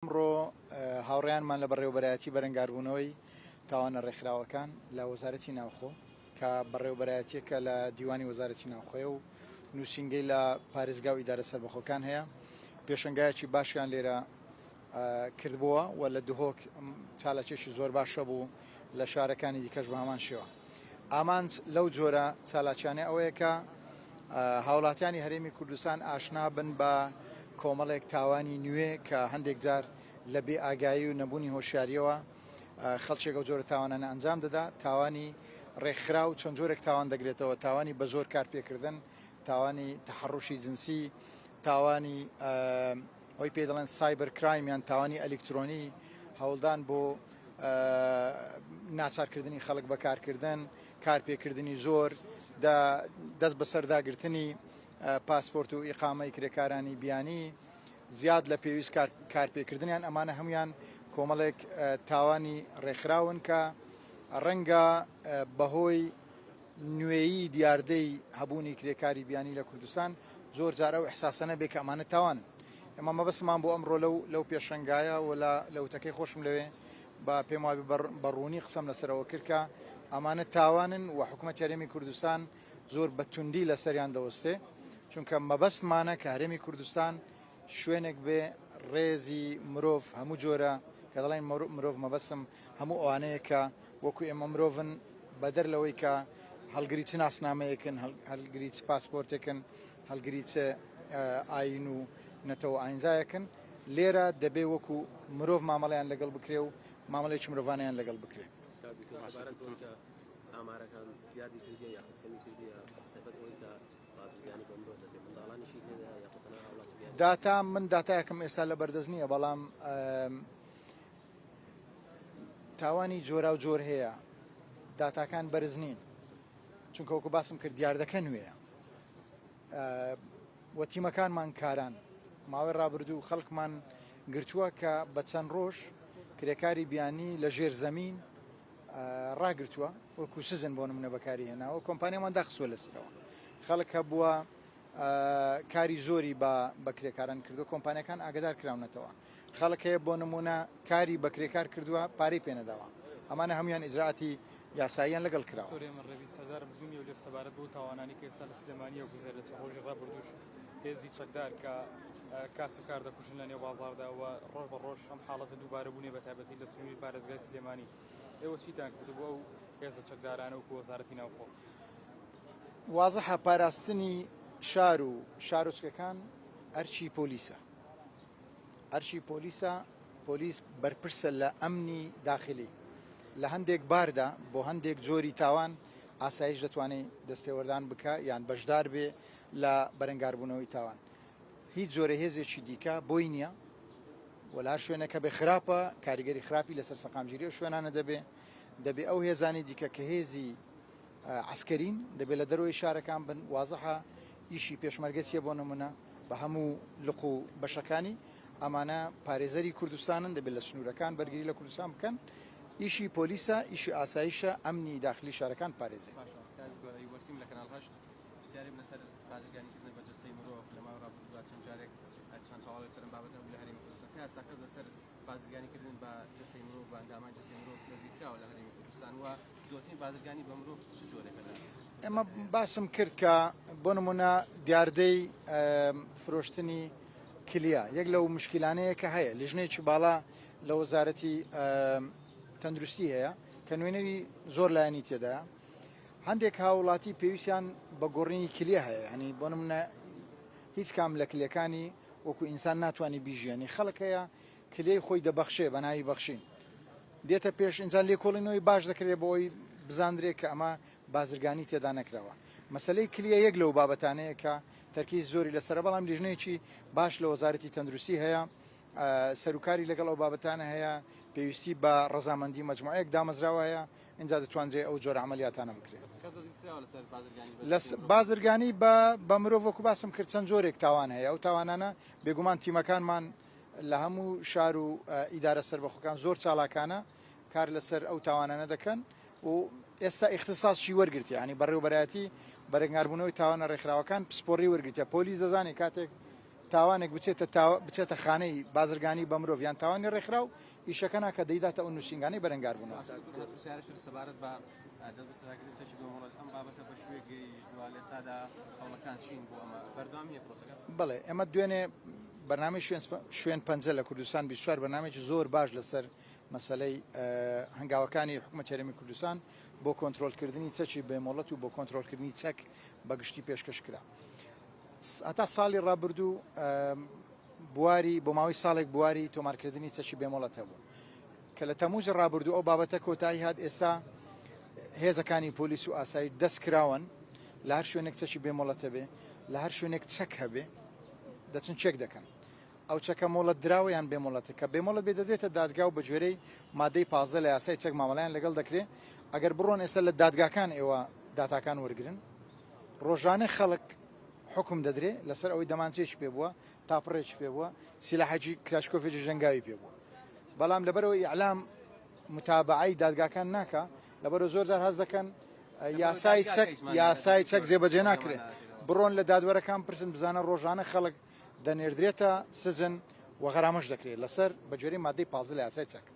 ئەمڕۆ هاوڕێیانمان لە بەڕێوەبەرایەتی بەرەنگاربوونەوەی تاوانە ڕێکخراوەکان لە وەزارەتی ناوخۆ کە بەڕێوەبەرایەتیەکە لە دیوانی وەزارەتی ناوخۆیە و نووسینگەی لە پارێزگا و ئیدارە سەربەخۆکان هەیە. پێشەنگایەکی باشیان لێرە کردبووە و لە دهۆک چالاکێشی زۆر باشە بوو لە شارەکانی دیکەش بە هەمان شێوە. ئامانج لەو جۆرە چالاکیانە ئەوەیە کە هاوڵاتیانی هەرێمی کوردستان ئاشنا بن بە کۆمەڵێک تاوانی نوێ کە هەندێک جار لە بێ ئاگایی و نەبوونی هۆشیاریەوە خەڵکێک ئەو جۆرە تاوانانە ئەنجام دەدا. تاوانی ڕێکخرا و چەند جۆرێک تاوان دەگرێتەوە، تاوانی بە زۆر کار پێکردن، تاوانی تەحەڕوشی جنسی، تاوانی ئەوی پێ دەڵێن سایبەر کرایم یان تاوانی ئەلکترۆنی، هەوڵدان بۆ ناچارکردنی خەڵک بەکارکردن، کارپێکردنی زۆر، دەست بەسەرداگرتنی پاسپۆرت و ئیقامەی کرێکارانی بیانی، زیاد لە پێویست کارپێکردنیان، ئەمانە هەمویان کۆمەڵێک تاوانی ڕێکخراون کە ڕەنگە بەهۆی نوێیی دیاردەی هەبوونی کرێکاری بیانی لە کوردستان زۆر جارە و ئەحساسەنە بێ کە ئەمانە تاوانن. ئێمە مەبەستمان بۆ ئەمڕۆ لەو پێشەنگایە و لە وتەکەی خۆشم لەوێ بە پێم وابێ بەڕوونی قسەم لەسەرەوە کرد کە ئەمانە تاوانن و حکوومەتی هەرێمی کوردستان زۆر بە توندی لەسەریان دەوەستێ، چونکە مەبەستمانە کە هەرێمی کوردستان شوێنێک بێ ڕێزی مرۆڤ هەموو جۆرە، کە دەڵێن مرۆڤ مەبەستم هەموو ئەوانەیە کە وەکو ئێمە مرۆڤن بەدەر لەوەی کە هەڵگری چ ناسنامەیەکن، هەڵگری چ پاسپۆرتێکن، هەڵگری چ ئاین و نەتەوە ئاینزایەکن، لێرە دەبێ وەکو مرۆڤ مامەڵەیان لەگەڵ بکرێ و مامەڵەیەکی مرۆڤانیان لەگەڵ بکرێ. داتا من داتایەکم ئێستا لە بەردەست نییە، بەڵام تاوانی جۆرا و جۆر هەیە، داتاکان بەرز نین، چونکە وەکو باسم کرد دیاردەکە نوێیە، وەتیمەکانمان کاران، ماوەی ڕابردوو خەڵکمان گرتووە کە بە چەند ڕۆژ کرێکاری بیانی لە ژێر زەمین ڕاگرتووە وەکو سزن بۆ نمونە بەکاری هێناوە، کۆمپانیامان داخسووە لەسەرەوە، خەڵک بووە کاری زۆری بە کرێکاران کردو، کۆمپانیەکان ئاگدار کراونەتەوە، خەڵک هەیە بۆ نمونە کاری بە کرێکار کردووە پارەی پێنەداوە، ئەمانە هەمویان ئیجراعاتی یاساییان لەگەڵ کراوە. سەردارم زوومی و لێر سەبارەت بۆ تاوانانی کە ئێستا لە سلێمانیە گوزەر لە ڕۆژی ڕابردووش هێزی چەکدار کە کاسب کار دەکوژن لە نێو بازارداوە ڕۆژ بە ڕۆژ ئەم حاڵەتە دووبارە بوونێ بە تایبەتی لە سنووری پارێزگای سلێمانی. ئێوە چیتان کردبووە ئەو هێزە چەکدارانە و وەزارەتی ناوخۆ؟ وازەحە پاراستنی شار و شارۆچکەکان ئەرچی پۆلیسە، ئەرچی پۆلیسە، پۆلیس بەرپرسە لە ئەمنی داخلی، لە هەندێک باردا بۆ هەندێک جۆری تاوان ئاسایش دەتوانێت دەستێوەردان بکە یان بەشدار بێ لە بەرەنگاربوونەوەی تاوان. هیچ جۆرە هێزێکی دیکە بۆی نییە، وەلا شوێنەکە بێ خراپە، کاریگەری خراپی لەسەر سەقامگیری و شوێنانە دەبێ ئەو هێزانی دیکە کە هێزی عسکەرین دەبێت لە دەروی شارەکان بن، وازەحە ئیشی پێشمەرگەچیە بۆ نمونە بە هەموو لق و بەشەکانی ئەمانە پارێزەری کوردستانن، دەبێت لە سنوورەکان بەرگری لە کوردستان بکەن. ئیشی پۆلیسە، ئیشی ئاسایشە، ئەمنی داخلی شارەکان پارێزێ. پرسیاری لەسەر بازرگانیکردن بە جەستەی مرۆڤ لە ماوەی ڕابردوودا چەند جارێک چەند هەواڵێک سەرم بابەت هەبوو لە هەرێمی کوردستان، کە ئێستاکەس لەسەر بازرگانیکردن بە جەستەی مرۆڤ بە ئەندامان جەستەی مرۆڤ دەزی کراوە لە هەرێمی کوردستان و زۆرترین بازرگانی بە مرۆڤ چ جۆرێکەدا؟ ئێمە باسم کرد کە بۆ نمونە دیاردەی فرۆشتنی کلیە یەک لەو مشکلانەیە کە هەیە، لیژنەیەکی باڵا لە وەزارەتی تەندروستی هەیە کە نوێنەری زۆر لایەنی تێدایە. هەندێک هاوڵاتی پێویستیان بە گۆڕینی کلیە هەیە، هەنی بۆ نمونە هیچ کام لە کلیەکانی وەکو ئینسان ناتوانانی بیژیانی، خەڵک هەیە کلەی خۆی دەبەخشێ بە ناوی بەخشین، دێتە پێش ئینجان لێکۆڵینەوەی باش دەکرێت بۆ ئەوی بزاندرێت کە ئەمە بازرگانی تێدا نەکراوە. مەسەلەی کلیە یەک لەو بابەتانەیە کە تەرکیز زۆری لەسەرە، بەڵام لیژنەیەکی باش لە وەزارەتی تەندروستی هەیە، سەرکاری لەگەڵ ئەو بابەتانە هەیە، پێویستی بە ڕەزامەندی مەجموعەیەک دامەزراوە هەیە، اینجا دەتوانرێت ئەو جۆرە عملیاتانە بکرێت. بازرگانی بە مرۆڤ وەکو باسم کرد چەند جۆرێک تاوان هەیە، ئەو تاوانانە بێگومان تیمەکانمان لە هەموو شار و ئیدارە سەربەخۆکان زۆر چالاکانە کار لەسەر ئەو تاوانانە دەکەن و ئێستا اختصاصی وەرگرتە، ینی بەڕێوەبەرایەتی بەرەنگاربوونەوەی تاوانە ڕێکخراوەکان پسپۆڕی وەرگرتە. پۆلیس دەزانێت کاتێک تاوانێک بچێتە خانەی بازرگانی بە مرۆڤ یان تاوانی ڕێکخراو ئیشەکە ناکە دەیداتە ئەو نووسینگانەی بەرەنگار بوونەوە. پرسیارش سەبارەت بە دەستبەسەرکردنی چەشی بۆمەڵەت ئەم بابەتە بە شوێگەی دوا لێسادا هەوڵەکان چین بۆ ئەمە بەردەوامیە پرۆسەکە؟ بڵێ ئەمە دوێنێ بەرنامەی شوێن پەنجە لە کوردستان 24 بەرنامێکی زۆر باش لەسەر مەسەلەی هەنگاوەکانی حکومەت هەرێمی کوردستان بۆ کۆنتترۆلکردنی چەکی بێمۆڵەت و بۆ کۆنتترۆلکردنی چەک بەگشتی پێشکەش کرا. هەتا ساڵی ڕابردوو بواری بۆ ماوەی ساڵێک بواری تۆمارکردنی چەکی بێمۆڵەت هەبوو کە لە تەمووزی ڕابردوو ئەو بابەتە کۆتایی هات. ئێستا هێزەکانی پۆلیس و ئاسایی دەست کراون لە هەر شوێنێک چەکی بێمۆڵەتە بێ لە هەر شوێنێک چەک هەبێ دەچن چێک دەکەن. ئەو چەکە مۆڵەت دراوە یان بێمۆڵەتە کە بێمۆڵەت بێ دەدرێتە دادگا و بە جوێرەی مادەی 15 لە یاسای چەک مامەڵیان لەگەڵ دەکرێت. ئەگەر بڕۆن ئێستا لە دادگاکان ئێوە داتاکان وەرگن ڕۆژانە خەڵک حکم دەدرێت لەسەر ئەوەی دەمانچێکی پێ بووە تاپڕێکی پێ بووە سیلاحەکی کراشکۆفێکی ژەنگاوی پێ بووە. بەڵام لەبەرەوە ئیعلام متابعەی دادگاکان ناکە لەبەرەوە زۆر جار هەز دەکەن یاسای چەک جێبەجێ ناکرێت. بڕۆن لە دادوەرەکان پرسن بزانە ڕۆژانە خەڵک دەنێردرێتە سزن و غەرامەش دەکرێت لەسەر بەجێرەی مادەی 15 لە یاسای چەک.